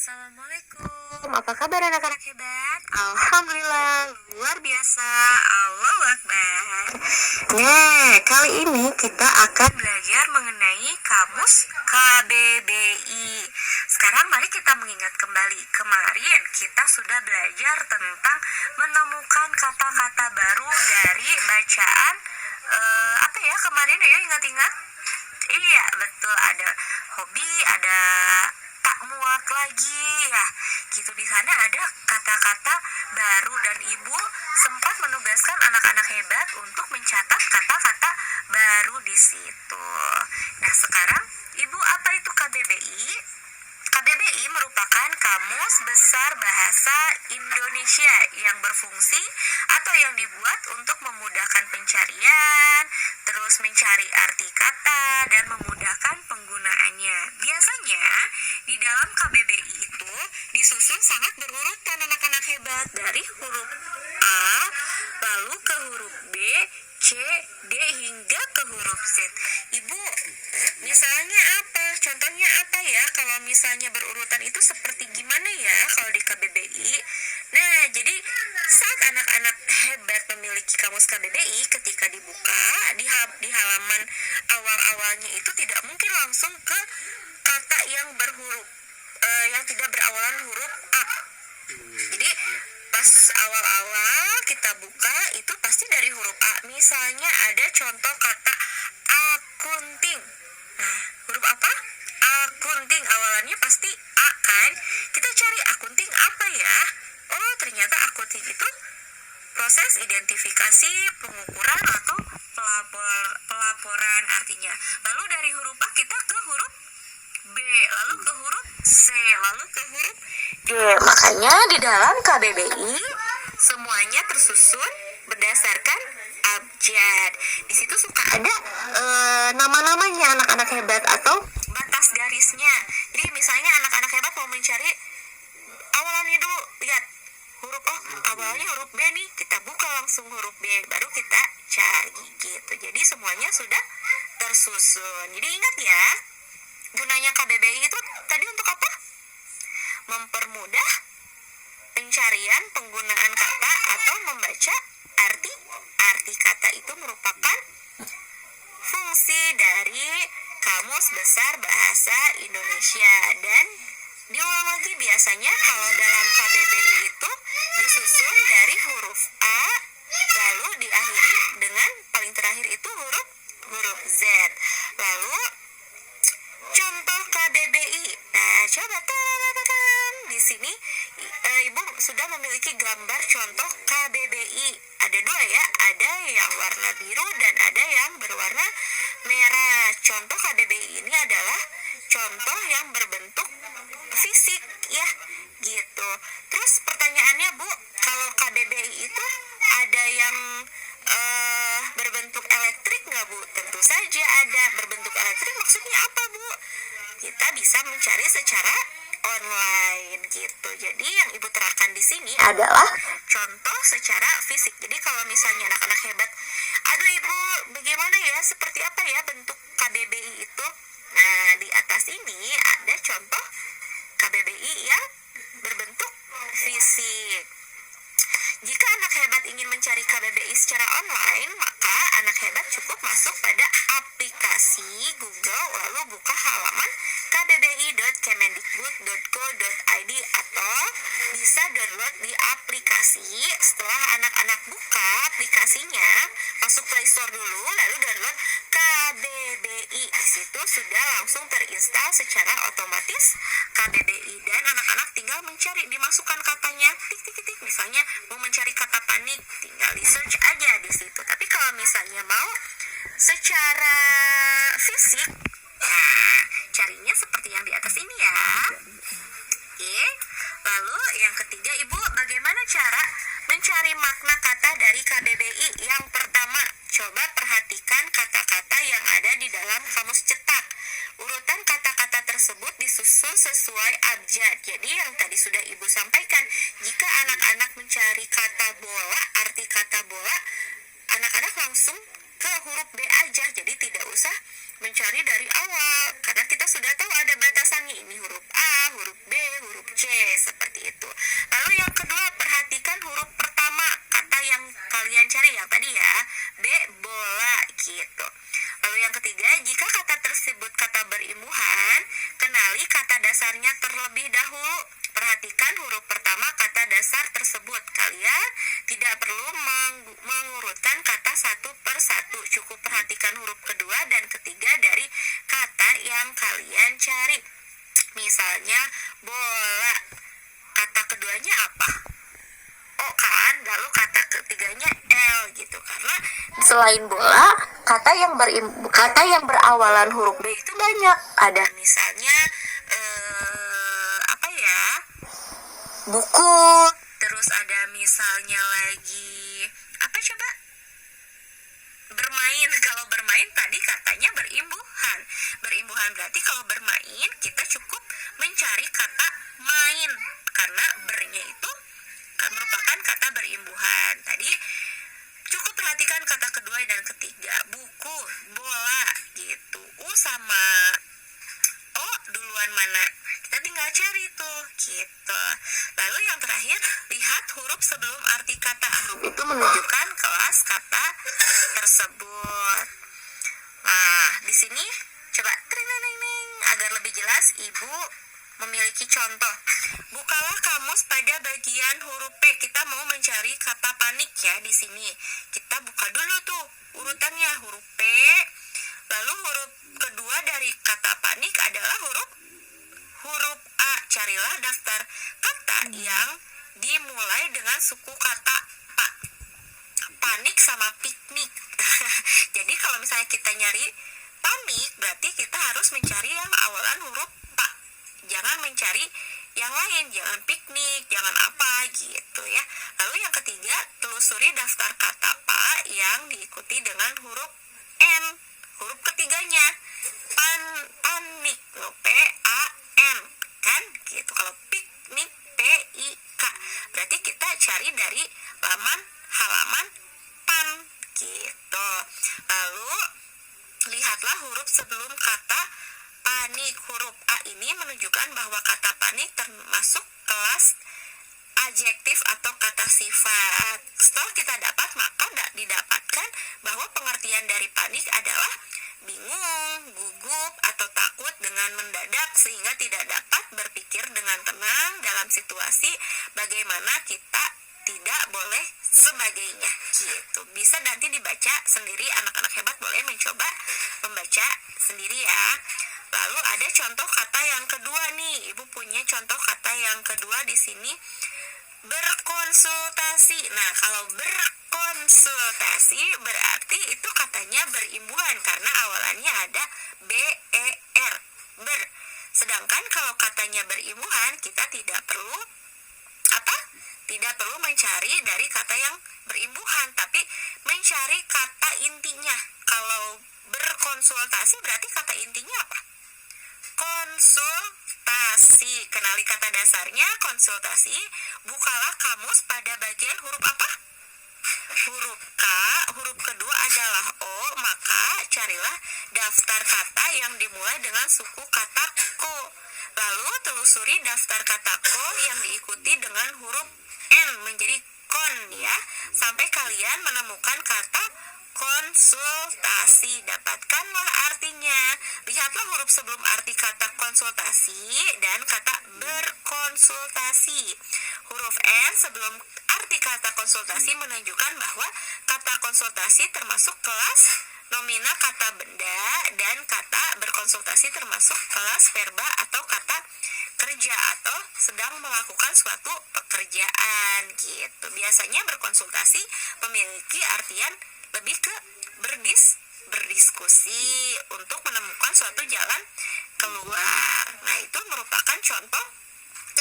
Assalamualaikum. Apa kabar anak-anak hebat? Alhamdulillah, luar biasa. Allahu Akbar. Nah, kali ini kita akan belajar mengenai kamus KBBI. Sekarang mari kita mengingat kembali. Kemarin kita sudah belajar tentang menemukan kata-kata baru dari bacaan apa ya kemarin? Ayo ingat-ingat. Iya, betul, ada hobi, ada tak muat lagi ya. Gitu, di sana ada kata-kata baru dan Ibu sempat menugaskan anak-anak hebat untuk mencatat kata-kata baru di situ. Nah, sekarang Ibu, apa itu KBBI? KBBI merupakan Kamus Besar Bahasa Indonesia yang berfungsi atau yang dibuat untuk memudahkan pencarian, terus mencari arti kata, dan memudahkan penggunaannya. Biasanya di dalam KBBI itu disusun sangat berurutan anak-anak hebat, dari huruf A lalu ke huruf B, C, D hingga ke huruf Z. Ibu, misalnya apa? Contohnya apa ya? Kalau misalnya berurutan itu seperti gimana ya kalau di KBBI? Nah, jadi saat anak-anak hebat memiliki kamus KBBI, ketika dibuka di halaman awal-awalnya itu tidak mungkin langsung ke kata yang berhuruf yang tidak berawalan huruf A. Jadi pas awal-awal kita buka itu pasti dari huruf A. Misalnya ada contoh kata akunting. Nah, huruf apa? Akunting, awalannya pasti A kan? Kita cari akunting apa ya? Oh, ternyata akunting itu proses identifikasi, pengukuran atau pelaporan artinya. Lalu dari huruf A kita ke huruf B, lalu ke huruf C, lalu ke huruf D. Makanya di dalam KBBI semuanya tersusun berdasarkan abjad. Di situ suka ada nama-namanya anak-anak hebat atau batas garisnya. Jadi misalnya anak-anak hebat mau mencari awalannya dulu, lihat huruf awalnya huruf B nih, kita buka langsung huruf B, baru kita cari gitu. Jadi semuanya sudah tersusun. Jadi ingat ya, gunanya KBBI itu tadi untuk apa? Mempermudah pencarian penggunaan kata atau membaca arti kata. Itu merupakan fungsi dari Kamus Besar Bahasa Indonesia. Dan diulang lagi, biasanya kalau dalam KBBI itu disusun dari huruf A lalu diakhiri dengan paling terakhir itu huruf Z. Lalu contoh KBBI. Nah, coba tekan di sini. Ibu sudah memiliki gambar contoh KBBI. Ada dua ya, ada yang warna biru dan ada yang berwarna merah. Contoh KBBI ini adalah contoh yang berbentuk fisik ya, gitu. Terus pertanyaannya, Bu, kalau KBBI itu ada yang berbentuk elektrik nggak, Bu? Tentu saja ada. Berbentuk elektrik maksudnya apa, Bu? Kita bisa mencari secara online gitu. Jadi yang Ibu terangkan di sini adalah contoh secara fisik. Jadi kalau misalnya anak-anak hebat, aduh Ibu, bagaimana ya, seperti apa ya bentuk KBBI itu? Nah, di atas ini ada contoh KBBI yang berbentuk fisik. Jika anak hebat ingin mencari KBBI secara online, maka anak hebat cukup masuk pada aplikasi Google lalu buka halaman kbbi.kemendikbud.go.id atau bisa download di aplikasi. Setelah anak-anak buka aplikasinya, masuk Play Store dulu lalu download KBBI. Di situ sudah langsung terinstal secara otomatis KBBI dan anak-anak tinggal mencari, dimasukkan katanya tik, misalnya mau mencari kata panik, tinggal di search aja di situ. Tapi kalau misalnya mau secara fisik, nah carinya seperti yang di atas ini ya. Oke. Lalu yang ketiga, Ibu, bagaimana cara mencari makna kata dari KBBI? Yang pertama, coba perhatikan kata-kata yang ada di dalam kamus cetak. Urutan kata-kata tersebut disusun sesuai abjad. Jadi yang tadi sudah Ibu sampaikan, jika anak-anak mencari kata bola, arti kata bola, anak-anak langsung ke huruf B aja. Jadi tidak usah mencari dari awal, karena kita sudah tahu ada batasannya. Ini huruf A, huruf B, huruf C, dasarnya terlebih dahulu. Perhatikan huruf pertama kata dasar tersebut. Kalian tidak perlu mengurutkan kata satu per satu. Cukup perhatikan huruf kedua dan ketiga dari kata yang kalian cari. Misalnya bola, kata keduanya apa? O kan, lalu kata ketiganya L gitu. Karena selain bola, kata yang berawalan huruf B itu banyak. Ada misalnya apa ya? Buku. Terus ada misalnya lagi apa coba? Bermain. Kalau bermain tadi katanya berimbuhan. Berimbuhan berarti kalau bermain kita cukup mencari kata main karena bernya itu merupakan kata berimbuhan. Tadi cukup perhatikan kata kedua dan ketiga. Buku, bola gitu. U sama O duluan mana? Kita tinggal cari tuh gitu. Lalu yang terakhir, lihat huruf sebelum arti kata. Huruf itu menunjukkan kelas kata tersebut. Nah, di sini coba agar lebih jelas Ibu memiliki contoh. Bukalah kamus pada bagian huruf P. Kita mau mencari kata panik ya di sini. Kita buka dulu tuh urutannya huruf P. Lalu huruf kedua dari kata panik adalah huruf A. Carilah daftar kata yang dimulai dengan suku kata pa. Panik sama piknik. Jadi kalau misalnya kita nyari panik, berarti kita harus mencari yang awalan huruf pa. Jangan mencari yang lain, jangan piknik, jangan apa gitu ya. Lalu yang ketiga, telusuri daftar kata pa yang diikuti dengan huruf N. Huruf ketiganya panik, P-A-N kan gitu. Kalau piknik P-I-K. Berarti kita cari dari halaman pan gitu. Lalu lihatlah huruf sebelum kata panik. Huruf A ini menunjukkan bahwa kata panik termasuk kelas adjektif atau kata sifat. Setelah kita dapat, maka didapatkan bahwa pengertian dari panik adalah bingung, gugup, atau takut dengan mendadak sehingga tidak dapat berpikir dengan tenang dalam situasi bagaimana kita tidak boleh sebagainya gitu. Bisa nanti dibaca sendiri, anak-anak hebat boleh mencoba membaca sendiri ya. Lalu ada contoh kata yang kedua nih. Ibu punya contoh kata yang kedua di sini, berkonsultasi. Nah, kalau berkonsultasi berarti itu katanya berimbuhan karena awalannya ada B-E-R, ber. Sedangkan kalau katanya berimbuhan, kita tidak perlu apa? Tidak perlu mencari dari kata yang berimbuhan, tapi mencari kata intinya. Kalau berkonsultasi berarti kata intinya apa? Konsultasi. Kenali kata dasarnya konsultasi. Bukalah kamus pada bagian huruf apa? Huruf K. Huruf kedua adalah O. Maka carilah daftar kata yang dimulai dengan suku kata ko. Lalu telusuri daftar kata ko yang diikuti dengan huruf N menjadi kon ya. Sampai kalian menemukan kata konsultasi. Dapatkanlah artinya. Lihatlah huruf sebelum arti kata konsultasi dan kata berkonsultasi. Huruf N sebelum arti kata konsultasi menunjukkan bahwa kata konsultasi termasuk kelas nomina kata benda dan kata berkonsultasi termasuk kelas verba atau kata kerja atau sedang melakukan suatu pekerjaan gitu. Biasanya berkonsultasi memiliki artian lebih ke berdiskusi untuk menemukan suatu jalan keluar. Nah, itu merupakan contoh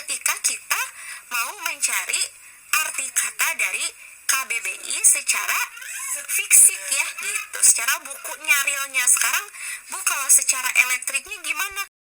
ketika kita mau mencari arti kata dari KBBI secara fisik ya gitu, secara bukunya realnya. Sekarang Bu, kalau secara elektriknya gimana?